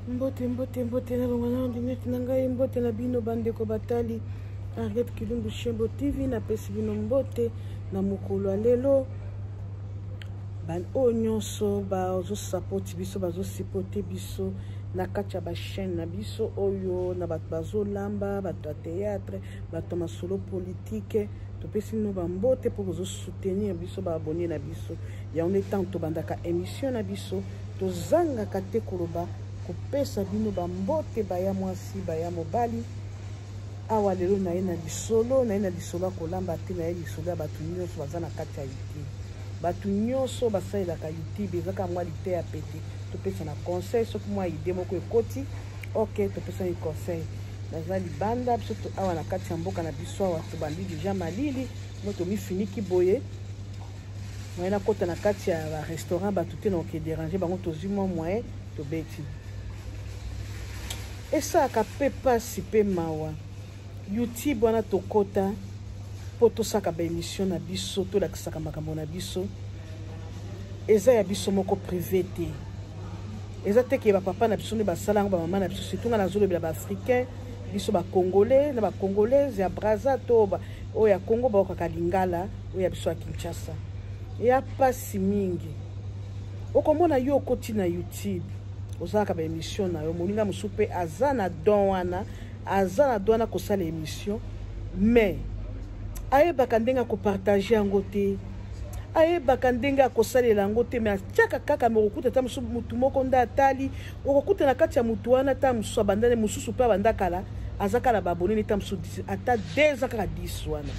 Mbote na bongana ndimeti na ngai mbote na bino bandeko batali Henriette Kilumbu Shembo TV na pesi bino mbote na mokolo lelo ban onyoso bazo support biso bazo supporter biso na kacha ba chaîne na biso oyo na bazo lamba bato théâtre bato masolo politique to pesi no bambote pour zo soutenir biso ba abonner na biso ya on est temps to bandaka émission na biso to zanga kate koloba kopesa bino bambote baya mwasi baya mobali awa lelo na ina bisolo na ina bisolo kolamba te na ina bisolo batu nyonso bazana kati ya YouTube batu nyonso basaila ka YouTube ezaka mwa lite ya pete to pesa na conseil soki mwa idée moko ekoti OK to pesa ni conseil na libanda biso to awa na kati ya mboka na biso awa to bandi déjà malili moto mi finiki boye moyena kota na kati ya restaurant batu te na ke déranger bango to zimo moyen to beti esa ka pepa sipe mawa YouTube wana tokota po tosaka ba émission na biso to lakisaka makambo na biso eza ya biso moko privé te eza te ke ba papa na biso ne basala ngo ba mama na biso surtout na zolo bila ba africain biso ba congolais na ba congolaise ya Brazza to ba o ya Congo ba ka Lingala o ya biso ya Kinshasa ya pasi mingi okomona yo koti na YouTube ozaka ba émission na yo moninga musupe azana donwana kosala émission mais ayebaka ndenga ko partager yango te ayebaka ndenga kosalela yango te mais atiaka kaka mokokuta ta mutu moko nda atali okokuta na kati ya mutu wana ta musu abandane mususu pe abandakala azakala babonene ta musu ata 2 kaka 10 wana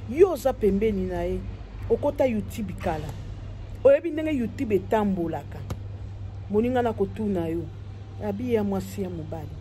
yo za pembeni na ye okota YouTube kala oyebi ndenge YouTube etambolaka moninga na kotuna yo abi ya mwasi ya mobali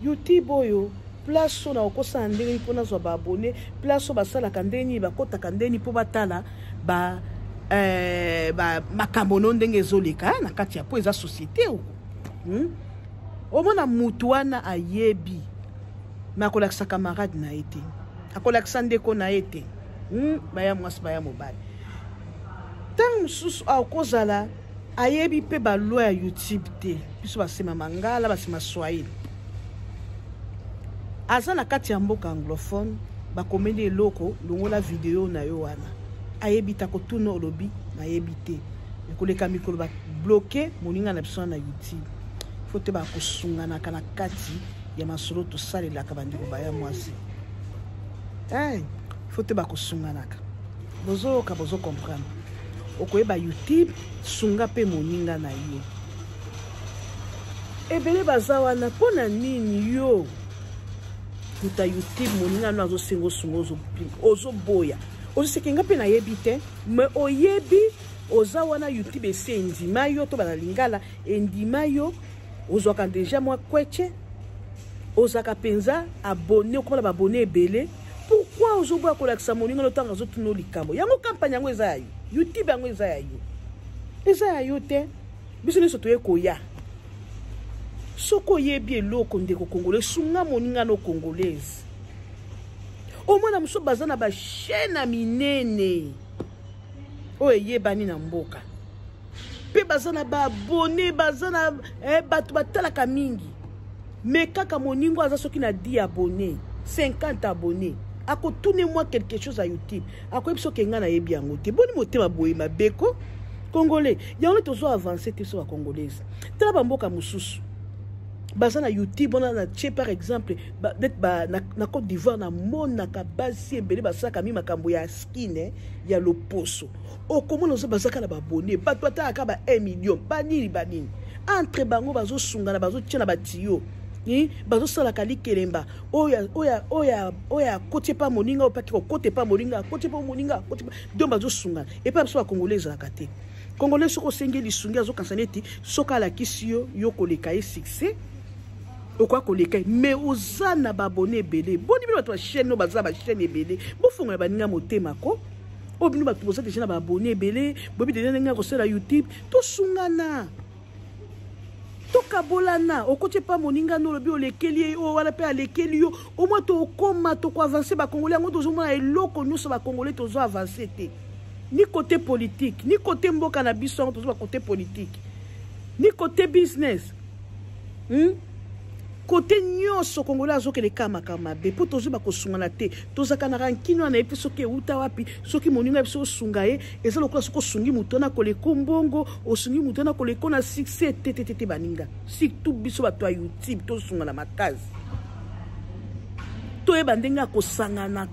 YouTube oyo place na okosa ndenge mpona zo ba abonné place basala kandeni bakota kandeni po batala ba makambo no ndenge ezoleka na kati ya po eza société o omona mutu wana ayebi makolakisa camarade na ete akolakisa ndeko na ete baya mwasi baya mobali tant mususu akozala ayebi pe ba loi ya YouTube te biso basema mangala basema Swahili aza na kati ya mboka anglophone bakomeli eloko longola video na yo wana ayebi ta kotuna olobi na yebi te ekoleka mikolo ba bloquer moninga na biso na YouTube faut te ba kosungana kana kati ya masolo to salela ka bandiko baya mwasi faut te ba kosungana ka bozo comprendre okoyeba YouTube sunga pe moninga na yo ebele bazawana pona nini yo kuta YouTube moninga no azo sengo sungozo ozo boya ozo sekenga pe na yebite me oyebi ozawana YouTube esendi mayo to bana lingala endima yo ozoka déjà moi kweche ozaka penza abonné ko ba abonné ebele pourquoi ozoboya ko lakisa moninga no tanga zo tuno likambo yango campagne yango eza yo YouTube yango eza ya yo te biso ne soto ekoya soko yebi eloko ndeko congolais sunga moninga no congolaise o mwana muso bazana ba chaîne minene o yebani na mboka pe bazana ba abonné bazana batu batalaka mingi mais kaka moningo aza soki na 10 abonnés 50 abonnés ako tourner moi quelque chose à YouTube ako biso kenga na yebi yango te boni motema boye mabeko congolais yango tozo avancer te so ba congolaise tala ba mboka mususu bazana YouTube on a tché par exemple na Côte d'Ivoire na mona ka basi ebele basaka mi makambo ya skin ya loposo o comment nous bazaka na ba abonné bato ataka ba 1 million banini entre bango bazo sungana bazo tchela batiyo ni bazo sala kali kelemba oya côté pas moninga opaki ko côté pas moninga côté pas moninga côté donc bazo sungana et pas so congolais la kate congolais soko sengeli sungi azo kansaneti soka la kisio yo koleka e succès okwa koleka mais ozana ba abonné belé boni bino bato chaîne no baza ba chaîne belé bofunga baninga motema ko obino bato boza déjà ba abonné belé bobi déjà nga ko sala YouTube to sungana tokabolana okote pa moninga no lobi olekeli o wala pe alekeli yo au moins to koma to ko avancer ba congolais ngo tozo mona eloko nyuso ba congolais tozo avancer te ni côté politique ni côté mboka na biso tozo ba côté politique ni côté business Côté nioso congolais azoke le kama mabe po tozo ba kosungana te tozaka na rankino na epi soki uta wapi soki moninga biso sungaye eza lokola soko sungi mutona koleko mbongo osungi mutona koleko na succès te baninga surtout biso bato ya YouTube to sungana makazi to yeba ndenga kosangana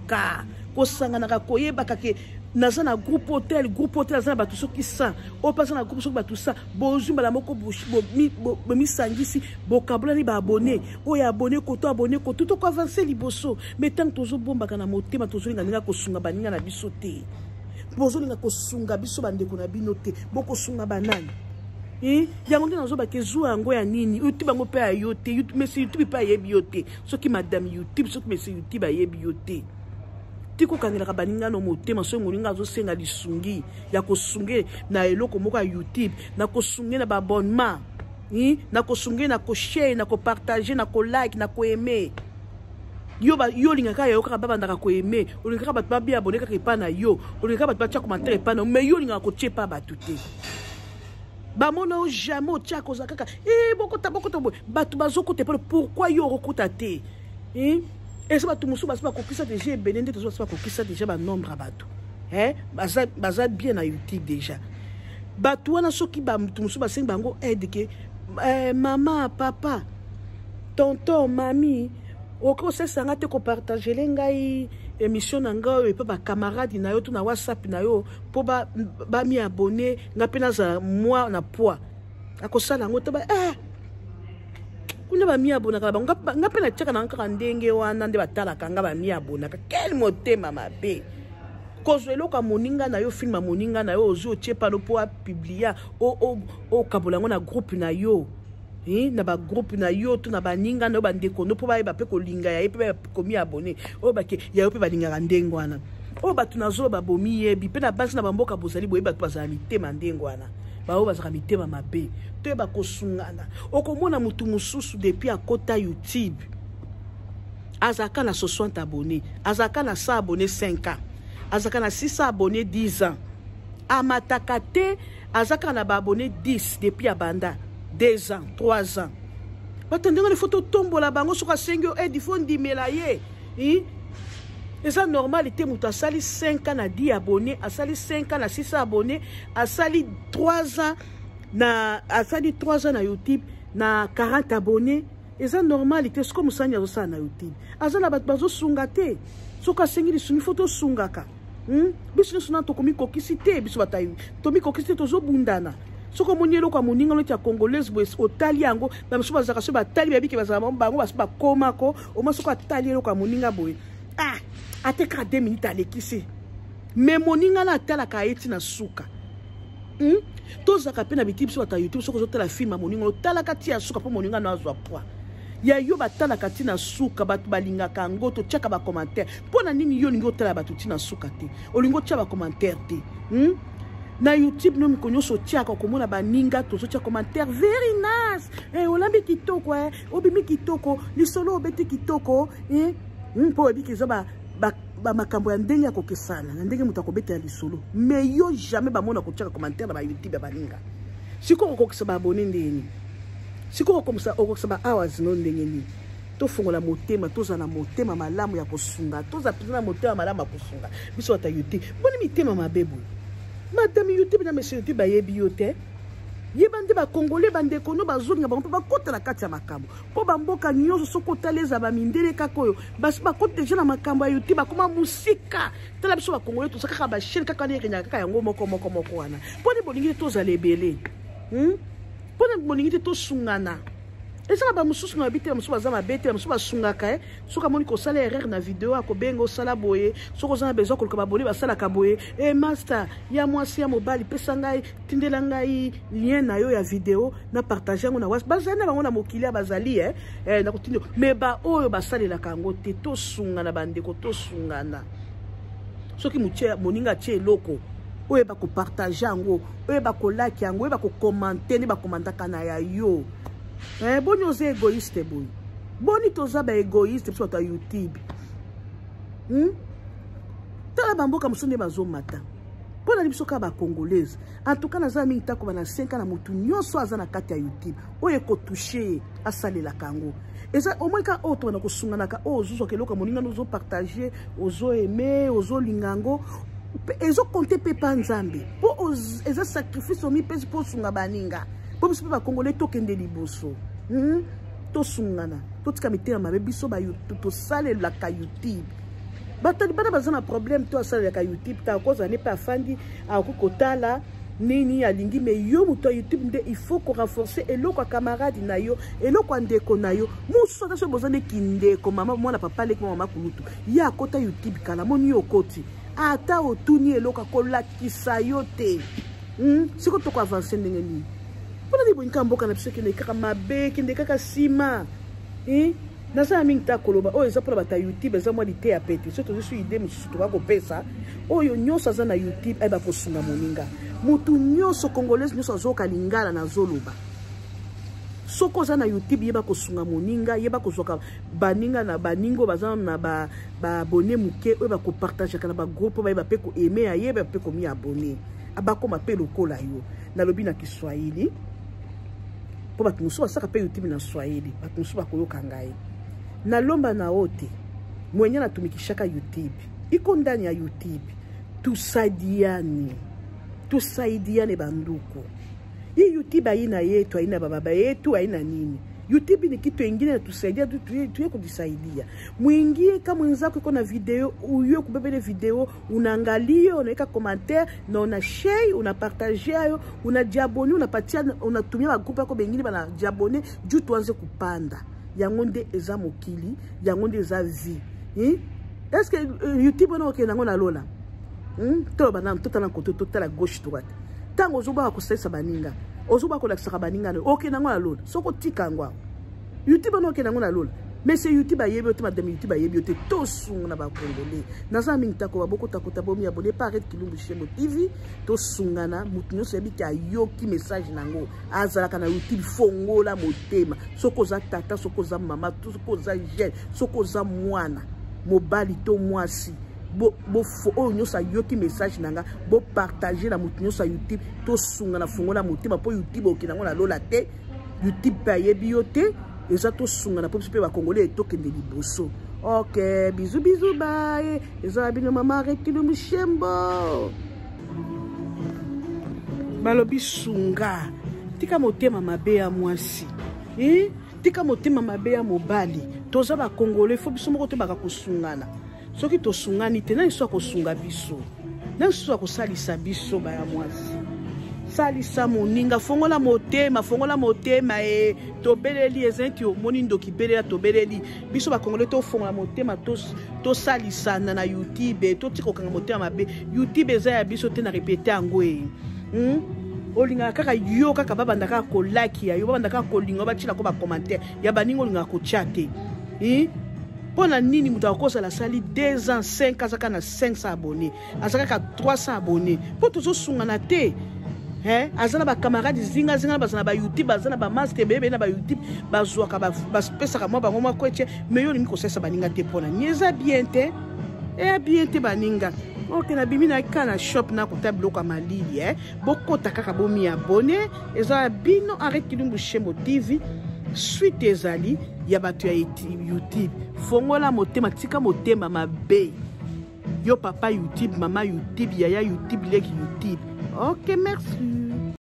koyeba kake naza na groupe hotel aza na bato soki sa o pasa na groupe soki bato sa bozumba la moko bo misangisi bokabulani ba abonné o ya abonné koto to ko avancer liboso mais tant tozo bombaka na motema tozo linga ndinga kosunga baninga na biso te bozo linga kosunga biso bandeko na bino te boko sunga banani yango nde nazo bake Ezui yango ya nini YouTube bango pe ayo te YouTube pe ayebi yo te soki madame YouTube soki monsieur YouTube ayebi yo te tiko kangelaka baninga no motema so ngolinga azosenga lisungi ya kosunge na eloko moko ya YouTube na kosunge na ba abonnement na kosunge na ko share na ko partager na ko like na ko aimer yo lingaka yo kaka babandaka ko aimer olingaka bato ba abonné kaka epa na yo olingaka bato ba tia commentaire epa na mais yo lingaka ko tiepa bato te bamona o jamais tia koza kaka bokota bato bazokota pe pourquoi yo rekota te et ça va tout musu basi ba kokisa déjà benende to ba kokisa déjà ba nombre bato baza bien na YouTube déjà bato wana soki ba tout musu basengi bango aide ke maman papa tonton mami oko sesanga te ko partager ngai émission na nga et ba camarade na yo to na WhatsApp na yo po ba mi abonné nga pena za moi na poids akosala ngo to ba kuna ba mi abona kala nga pena cheka na nkaka ndenge wana nde batalaka nga ba mi abona quel motema mabe kozwelo ka moninga na yo film moninga na yo ozo chepa no po publier o kabolango na groupe na yo na ba groupe na yo to na ba ninga no ba ndeko no po ba pe ko linga ya pe ko mi abonné o ba ke ya yo pe ba linga ndengo wana o ba tunazo ba bomi yebi pe na basi na bamboka bozali boye ba twaza mitema ndengo wana bao bazaka mitema mabe to ba kosungana okomona mutu mususu depuis akota YouTube azaka na 60 abonnés azaka na 100 abonnés 5 ans azaka na 600 abonnés 10 ans amataka te azaka na ba abonnés 10 depuis abanda 2 ans 3 ans batandinga les photos tombola bango soka sengyo edifondi melaye et ça normal était mutu asali 5 ans na 10 abonnés asali 5 ans na 600 abonnés asali 3 ans na asali 3 ans na YouTube na 40 abonnés et ça normal était ce comme ça nya ça na YouTube azana bat bazo sunga te soka sengi lisuni photo sungaka biso suna to komi kokisite biso batayu to mi kokisite to zo bundana soko monyelo kwa moninga lo tia congolais bo otali yango ba biso bazaka so batali babiki bazaka bango baso ba komako o maso kwa tali lo kwa moninga boye ateka 2 minutes alekisi mais moninga na tala ka eti na suka tozaka pe na bitibi so ta YouTube soko zotala film moninga lo tala ka tia suka po moninga na azwa poa ya yo batala ka tina suka batu balinga kango to chaka ba commentaire pona nini yo ningo tala batu tina suka te olingo tia ba commentaire te na YouTube no mikonyo so tia ka komona baninga to so tia commentaire very nice olambi kitoko obimi kitoko lisolo obeti kitoko po ebiki zo ba makambo ya ndenge ya kokesana na ndenge muta kobeta ya lisolo mais yo jamais ba mona ko tia commentaire na ba YouTube baninga siko kokisa ba abonné ndeni siko komisa okokisa ba hours no ndenge ni to fungola motema toza na motema malamu ya kosunga toza pina motema malamu ya kosunga biso ata YouTube boni mitema mabebu madame YouTube na monsieur YouTube bayebi yote yebande ba congolais bande kono bazolinga bango ba kota na kati ya makambo po bamboka nyoso soko taleza ba mindele kakoyo basi ba kota deja na makambo ya YouTube akoma musika tala biso ba congolais to saka ba chaîne kaka ne kenya kaka yango moko wana poni bolingi toza lebele pona bolingi to sungana ezala ba mususu na bite mususu bazama bete mususu basungaka soka moni ko sala erreur na vidéo akobengo sala boye soko zana bezo ko ba boli basala ka boye master ya mwasi ya mobali pesa ngai tindela ngai lien na yo ya vidéo na partager ngo na WhatsApp bazana bango na mokili bazali na kotindo mais ba oyo basalela kango te to sungana bandeko to sungana soki muche moninga tie loko oyo ba ko partager ngo oyo ba ko like ngo oyo ba ko commenter ni ba komanda kana ya yo boni oze égoïste boy boni toza ba égoïste sur ta YouTube tala bamboka musonde bazomata pona na biso ka ba congolaise en tout cas naza mingi tako bana 5 ans na mutu nyoso azana kati ya YouTube oye ko toucher asalela kango eza au moins ka auto bana ko sungana ka ozo keloka moninga nozo partager ozo aimer ozo lingango ezo compter pe pa nzambe po eza sacrifice omi pesi po sunga baninga po biso ba congolais to kende liboso to sungana to tika mitema mabe biso ba YouTube to salela ka YouTube batali bana bazana problème to asalela ka YouTube ta koza ne pa fandi akukotala nini alingi me yo muto YouTube nde il faut ko renforcer eloko camarade na yo eloko ndeko na yo muso ta so bozane kindeko mama mwana papa lek mama kulutu ya kota YouTube kala moni yo koti ata otuni eloko kolakisa yo te siko to ko avancer ndenge ni pona di bonka mboka na biso kende kaka mabe kende kaka sima nasa mingi ta koloba oyo eza pona bata YouTube eza mwa lite ya pete so to so ide mususu to ko pesa oyo nyoso aza na YouTube ay ba kosunga moninga mutu nyoso congolaise nyoso azoka lingala na zoloba soko za na YouTube yeba kosunga moninga yeba kozoka baninga na baningo baza na ba abonné muke oyo ba ko partager kana ba groupe ba pe ko aimer yeba pe ko mi abonné abako mapelo kola yo na lobi na Kiswahili po batu musu basaka pe YouTube na Swahili batu musu bakoyoka ngai na lomba na ote mwenye na tumikishaka YouTube iko ndani ya YouTube tusaidiane banduku hii YouTube haina yetu haina baba yetu haina nini YouTube ni kitu kingine tusaidia tuye kujisaidia muingie kama mwenzako iko na video uyo kubebele video unaangalia unaweka commentaire na una share una partager ayo una jabone unapatia unatumia ba groupe yako bengine bana jabone juu tuanze kupanda yango nde eza mokili yango nde eza vie est-ce que YouTube on okena ngona lola to bana totala koto totala gauche droite tango ozoba ko sesa baninga ozoba ko lakisa baninga okena ngona lola soko tika ngwa YouTube on okena ngona lola mais c'est YouTube ayebi ote madame YouTube ayebi ote to sungana ba congolais naza mingi tako baboko takota bomi abonné par Henriette Kilumbu Shembo TV to sungana mutu nyoso yebi ka yoki message nango azala kana YouTube fongola motema soko za tata soko za mama soko za jeune soko za mwana mobali to mwasi bo oyo nyoso yoki message nanga bo partager na mutu nyoso YouTube to sungana fongola motema po YouTube okina ngona lola te YouTube pa yebi yote eza to sungana po pe ba congolais to kende liboso. OK, bisous bisous bye. Eza bino mama Henriette Kilumbu Shembo. Balobi sunga. Tika motema mabe ya mwasi. Tika motema mabe ya mobali. Toza ba congolais fo biso moko te baka kosungana. Soki to sungani te na iso ko sunga biso. Na iso ko salisa biso ba ya mwasi. Salisa moninga fongola motema tobeleli ezenti omoni ndoki belela tobeleli biso ba congolais to fongola motema to salisa na YouTube to tikokanga motema mabe YouTube eza ya biso te na répéter yango olinga kaka yo kaka babanda kaka ko like ya yo babanda kaka ko linga ba tila ko ba commentaire ya baningo linga ko chat pona nini mutu akosa la sali 2 ans 5 ans kana 500 abonnés azaka 300 abonnés po tozo sungana te azana ba camarades zinga bazana ba YouTube bazana ba master bebe na ba YouTube bazwaka ba pesa ka mwa ba ngoma kweche meyo lingi ko sesa baninga te pona nyeza bien te bien te baninga OK na bimi na kana shop na ko tablo ka malili bokota kaka bomi abonné eza bino Henriette Kilumbu Shembo TV suite ezali ya batu ya YouTube fongola motema tika motema mabe yo papa YouTube mama YouTube yaya YouTube leki YouTube OK, merci.